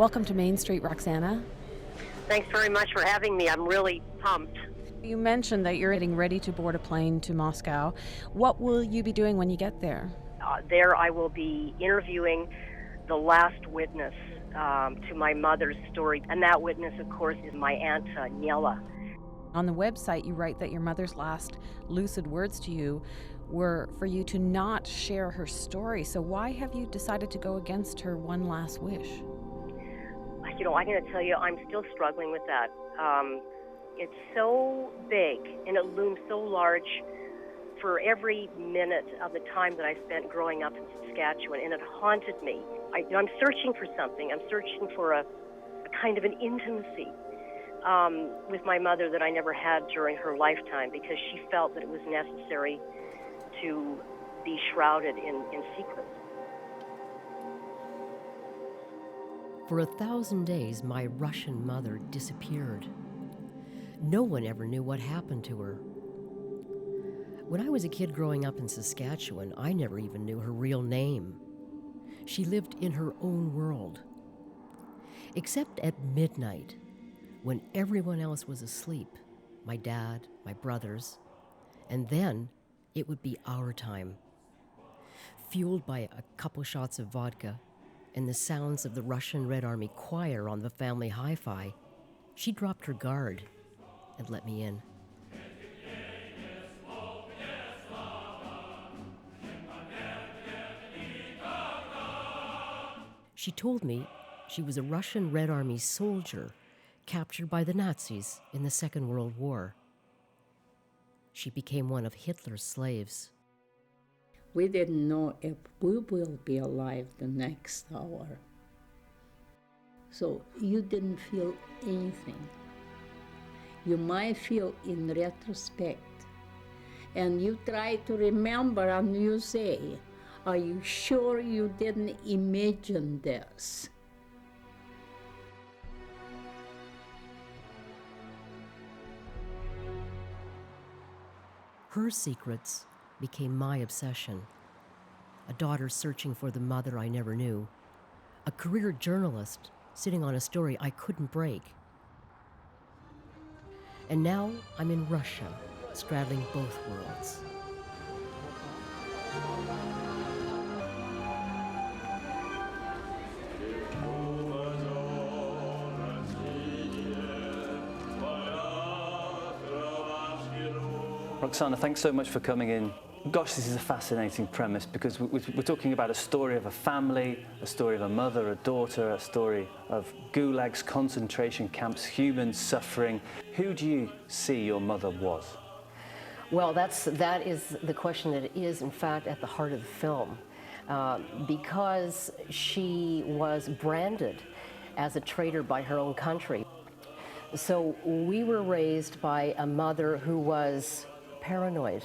Welcome to Main Street, Roxana. Thanks very much for having me. I'm really pumped. You mentioned that you're getting ready to board a plane to Moscow. What will you be doing when you get there? There I will be interviewing the last witness to my mother's story. And that witness, of course, is my aunt, Nella. On the website, you write that your mother's last lucid words to you were for you to not share her story. So why have you decided to go against her one last wish? You know, I'm going to tell you, I'm still struggling with that. It's so big and it looms so large for every minute of the time that I spent growing up in Saskatchewan, and it haunted me. I'm searching for something. I'm searching for a kind of an intimacy with my mother that I never had during her lifetime, because she felt that it was necessary to be shrouded in secret. For 1,000 days, my Russian mother disappeared. No one ever knew what happened to her. When I was a kid growing up in Saskatchewan, I never even knew her real name. She lived in her own world. Except at midnight, when everyone else was asleep, my dad, my brothers, and then it would be our time. Fueled by a couple shots of vodka and the sounds of the Russian Red Army choir on the family hi-fi, she dropped her guard and let me in. She told me she was a Russian Red Army soldier captured by the Nazis in the Second World War. She became one of Hitler's slaves. We didn't know if we will be alive the next hour. So you didn't feel anything. You might feel in retrospect. And you try to remember and you say, are you sure you didn't imagine this? Her secrets became my obsession. A daughter searching for the mother I never knew. A career journalist sitting on a story I couldn't break. And now I'm in Russia, straddling both worlds. Roxana, thanks so much for coming in. Gosh, this is a fascinating premise, because we're talking about a story of a family, a story of a mother, a daughter, a story of gulags, concentration camps, human suffering. Who do you see your mother was? Well, that is the question that is, in fact, at the heart of the film. Because she was branded as a traitor by her own country. So we were raised by a mother who was paranoid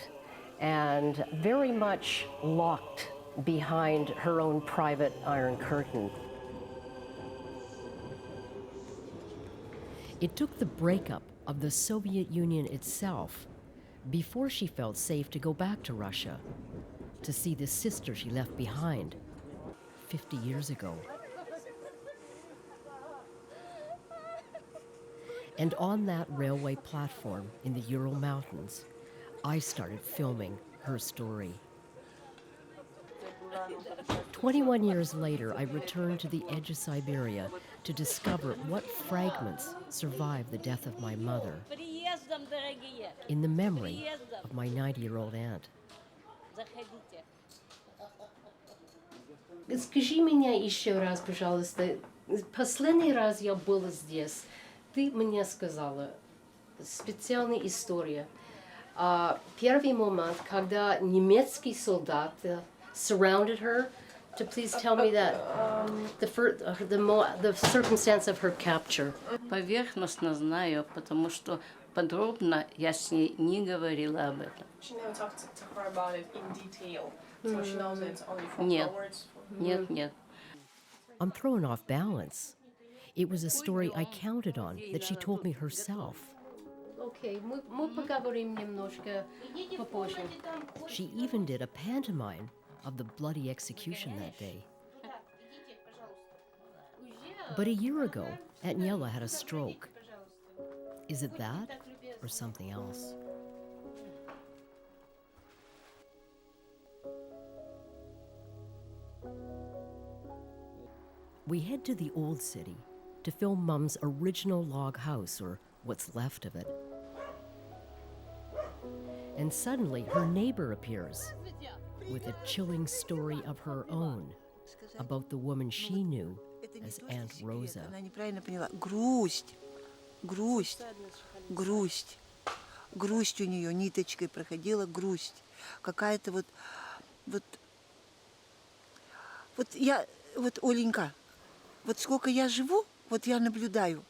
and very much locked behind her own private Iron Curtain. It took the breakup of the Soviet Union itself before she felt safe to go back to Russia, to see the sister she left behind 50 years ago. And on that railway platform in the Ural Mountains, I started filming her story. 21 years later, I returned to the edge of Siberia to discover what fragments survived the death of my mother in the memory of my 90-year-old aunt. Скажи меня еще раз, пожалуйста. Последний раз я была здесь. Ты мне сказала специальная история. Первый момент, когда немецкий солдат surrounded her, to please tell me that the circumstance of her capture. Поверхностно знаю, потому что подробно я с ней не говорила об этом. She never talked to her about it in detail, so she knows it's only from Нет, her words. нет. I'm thrown off balance. It was a story I counted on that she told me herself. Окей, мы поговорим немножко попозже. She even did a pantomime of the bloody execution that day. But a year ago, Aniela had a stroke. Is it that or something else? We head to the old city to film Mum's original log house, or what's left of it. And suddenly her neighbor appears with a chilling story of her own about the woman she knew as Aunt Rosa. Она неправильно поняла. Грусть, грусть, грусть. Грусть у нее ниточкой проходила, грусть. Какая-то вот, Оленька, вот сколько я живу, вот я наблюдаю,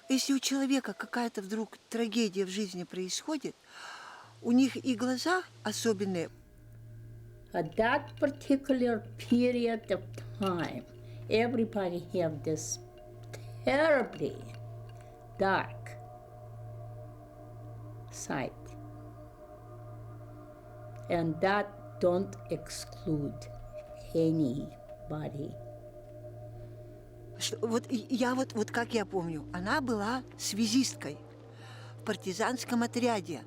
если у человека какая-то вдруг трагедия в жизни происходит, у них и глаза особенные. At that particular period of time, everybody have this terribly dark side. And that don't exclude anybody. Вот как я помню, она была связисткой в партизанском отряде.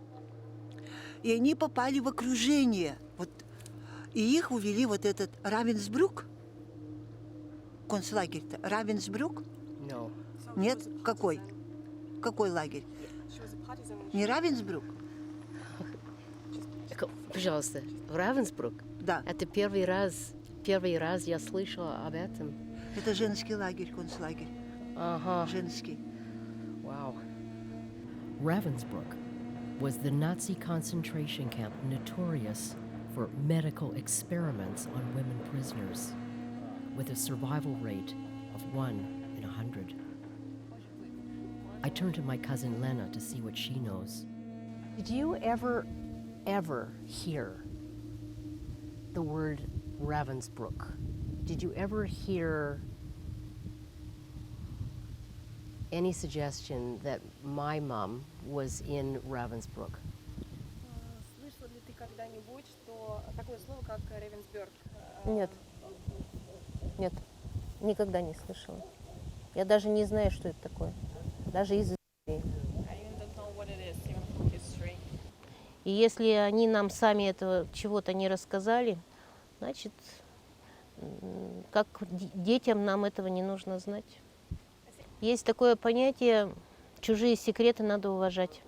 И они попали в окружение. И их увели этот Равенсбрук. Концлагерь-то. Равенсбрук? No. Нет? Какой? Какой лагерь? Не Равенсбрук? Пожалуйста, в Равенсбрук? Да. Это первый раз я слышала об этом. Это женский лагерь, концлагерь. Ага. Женский. Wow. Ravensbrück was the Nazi concentration camp notorious for medical experiments on women prisoners, with a survival rate of 1 in 100. I turned to my cousin Lena to see what she knows. Did you ever hear the word Ravensbrück? Did you ever hear any suggestion that my mom was in Ravensbrück? Слышала ли ты когда-нибудь, что такое слово, как Ревенсберг? Нет. Нет. Никогда не слышала. Я даже не знаю, что это такое. Даже из истории. I even don't know what it is, even from history. И если они нам сами этого чего-то не рассказали, значит, как детям нам этого не нужно знать. Есть такое понятие, чужие секреты надо уважать.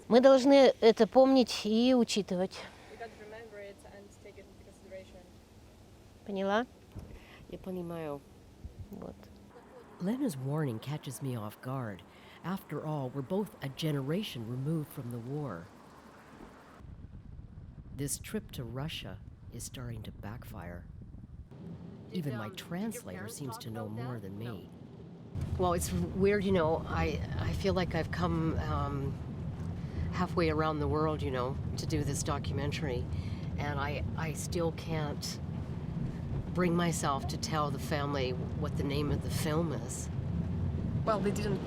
Мы должны это помнить и учитывать. We got to remember it and take it into consideration. Поняла? Я понимаю. Вот. Lena's warning catches me off guard. After all, we're both a generation removed from the war. This trip to Russia is starting to backfire. Even my translator seems to know more than me. Well, it's weird, you know. I feel like I've come halfway around the world, you know, to do this documentary, and I still can't bring myself to tell the family what the name of the film is. Well, they didn't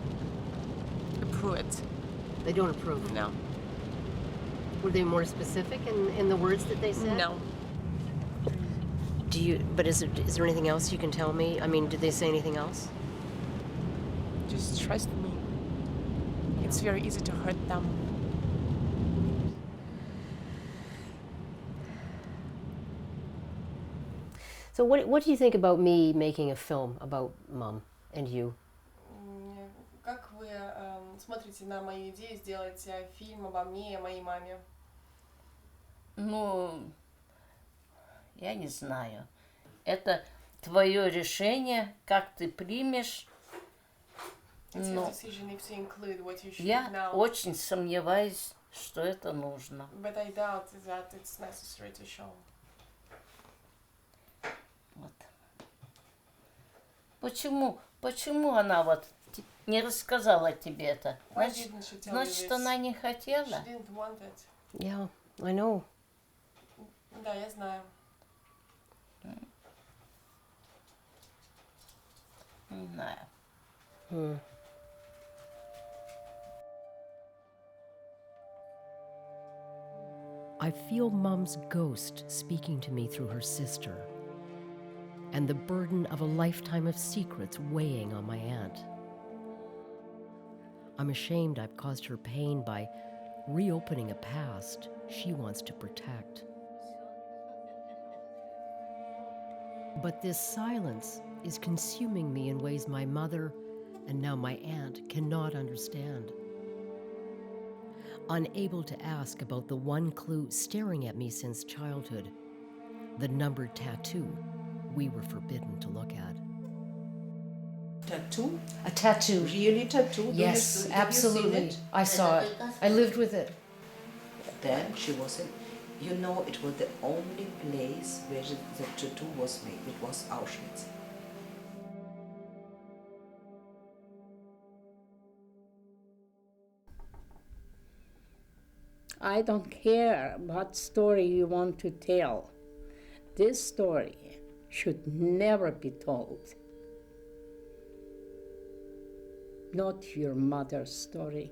approve it. They don't approve. No. Were they more specific in the words that they said? No. But is there anything else you can tell me? I mean, did they say anything else? Just trust me. It's very easy to hurt them. So what do you think about me making a film about Mom and you? Как вы смотрите на мои идеи сделать фильм обо мне и о моей маме? Ну, я не знаю. Это твое решение, как ты примешь. Но я очень сомневаюсь, что это нужно. But I doubt that it's necessary to show. Вот. Почему она вот не рассказала тебе это? Значит, она не хотела? She didn't want it. Yeah, I know. Да, я знаю. Не знаю. I feel Mum's ghost speaking to me through her sister. and the burden of a lifetime of secrets weighing on my aunt. I'm ashamed I've caused her pain by reopening a past she wants to protect. But this silence is consuming me in ways my mother and now my aunt cannot understand. Unable to ask about the one clue staring at me since childhood, the numbered tattoo we were forbidden to look at. Tattoo? A tattoo. Really tattoo? Yes, Have you seen absolutely. it? I saw it. I lived with it. Then she was in, you know, it was the only place where the tattoo was made. It was Auschwitz. I don't care what story you want to tell. This story should never be told. Not your mother's story.